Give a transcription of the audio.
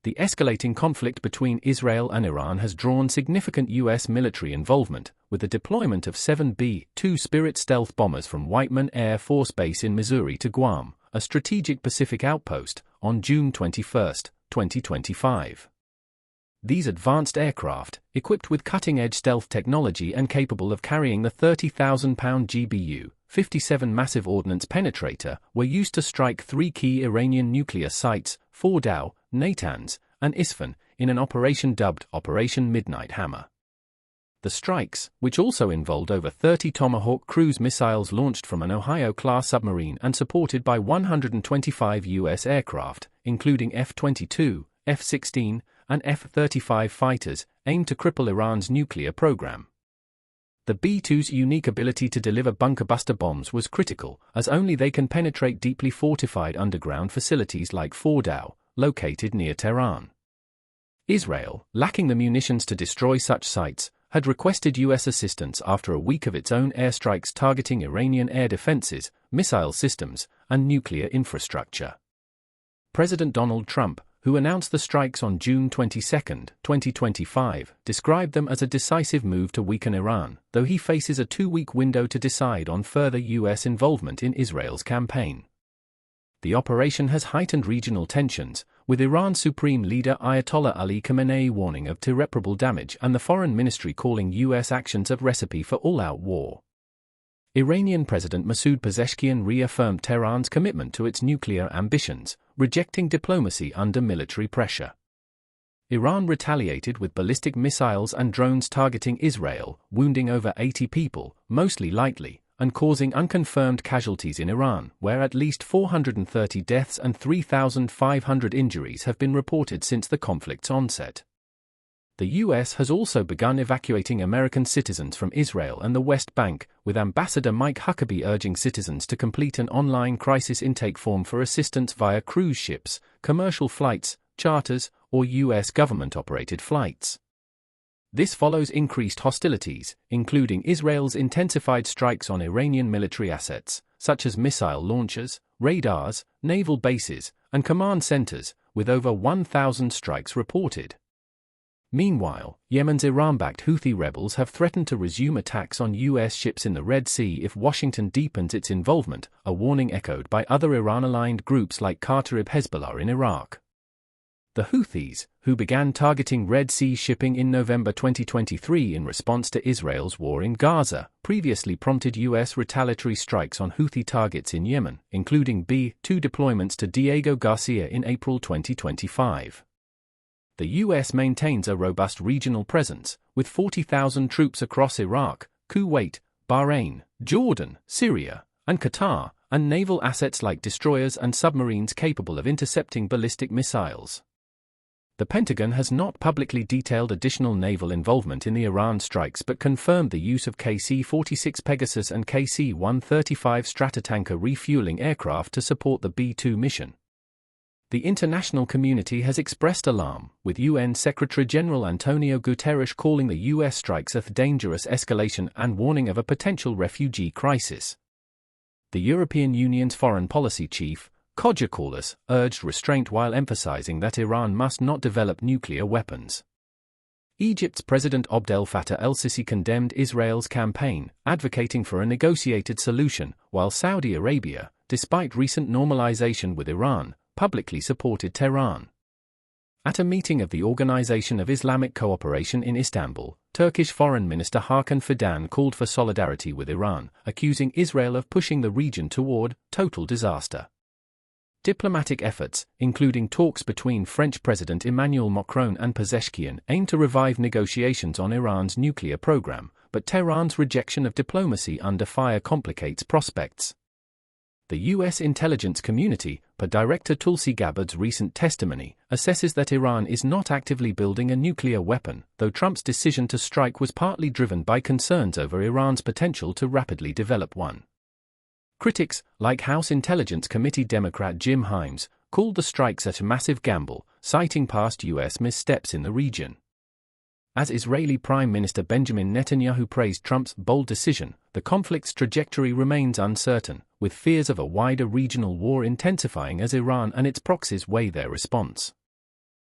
The escalating conflict between Israel and Iran has drawn significant U.S. military involvement, with the deployment of 7 B-2 Spirit stealth bombers from Whiteman Air Force Base in Missouri to Guam, a strategic Pacific outpost, on June 21, 2025. These advanced aircraft, equipped with cutting-edge stealth technology and capable of carrying the 30,000-pound GBU-57 massive ordnance penetrator, were used to strike 3 key Iranian nuclear sites, Fordow, Natanz, and Isfahan, in an operation dubbed Operation Midnight Hammer. The strikes, which also involved over 30 Tomahawk cruise missiles launched from an Ohio-class submarine and supported by 125 U.S. aircraft, including F-22, F-16, and F-35 fighters, aimed to cripple Iran's nuclear program. The B-2's unique ability to deliver bunker-buster bombs was critical, as only they can penetrate deeply fortified underground facilities like Fordow, located near Tehran. Israel, lacking the munitions to destroy such sites, had requested U.S. assistance after a week of its own airstrikes targeting Iranian air defenses, missile systems, and nuclear infrastructure. President Donald Trump, who announced the strikes on June 22, 2025, described them as a decisive move to weaken Iran, though he faces a 2-week window to decide on further U.S. involvement in Israel's campaign. The operation has heightened regional tensions, with Iran's supreme leader Ayatollah Ali Khamenei warning of irreparable damage and the foreign ministry calling U.S. actions a recipe for all-out war. Iranian President Masoud Pezeshkian reaffirmed Tehran's commitment to its nuclear ambitions, rejecting diplomacy under military pressure. Iran retaliated with ballistic missiles and drones targeting Israel, wounding over 80 people, mostly lightly, and causing unconfirmed casualties in Iran, where at least 430 deaths and 3,500 injuries have been reported since the conflict's onset. The U.S. has also begun evacuating American citizens from Israel and the West Bank, with Ambassador Mike Huckabee urging citizens to complete an online crisis intake form for assistance via cruise ships, commercial flights, charters, or U.S. government-operated flights. This follows increased hostilities, including Israel's intensified strikes on Iranian military assets, such as missile launchers, radars, naval bases, and command centers, with over 1,000 strikes reported. Meanwhile, Yemen's Iran-backed Houthi rebels have threatened to resume attacks on U.S. ships in the Red Sea if Washington deepens its involvement, a warning echoed by other Iran-aligned groups like Kataib Hezbollah in Iraq. The Houthis, who began targeting Red Sea shipping in November 2023 in response to Israel's war in Gaza, previously prompted U.S. retaliatory strikes on Houthi targets in Yemen, including B-2 deployments to Diego Garcia in April 2025. The U.S. maintains a robust regional presence, with 40,000 troops across Iraq, Kuwait, Bahrain, Jordan, Syria, and Qatar, and naval assets like destroyers and submarines capable of intercepting ballistic missiles. The Pentagon has not publicly detailed additional naval involvement in the Iran strikes but confirmed the use of KC-46 Pegasus and KC-135 Stratotanker refueling aircraft to support the B-2 mission. The international community has expressed alarm, with UN Secretary-General Antonio Guterres calling the U.S. strikes a dangerous escalation and warning of a potential refugee crisis. The European Union's foreign policy chief, Kodja Kallas, urged restraint while emphasizing that Iran must not develop nuclear weapons. Egypt's President Abdel Fattah el-Sisi condemned Israel's campaign, advocating for a negotiated solution, while Saudi Arabia, despite recent normalization with Iran, publicly supported Tehran. At a meeting of the Organization of Islamic Cooperation in Istanbul, Turkish Foreign Minister Hakan Fidan called for solidarity with Iran, accusing Israel of pushing the region toward total disaster. Diplomatic efforts, including talks between French President Emmanuel Macron and Pezeshkian, aim to revive negotiations on Iran's nuclear program, but Tehran's rejection of diplomacy under fire complicates prospects. The U.S. intelligence community, per Director Tulsi Gabbard's recent testimony, assesses that Iran is not actively building a nuclear weapon, though Trump's decision to strike was partly driven by concerns over Iran's potential to rapidly develop one. Critics, like House Intelligence Committee Democrat Jim Himes, called the strikes a massive gamble, citing past U.S. missteps in the region. As Israeli Prime Minister Benjamin Netanyahu praised Trump's bold decision, the conflict's trajectory remains uncertain, with fears of a wider regional war intensifying as Iran and its proxies weigh their response.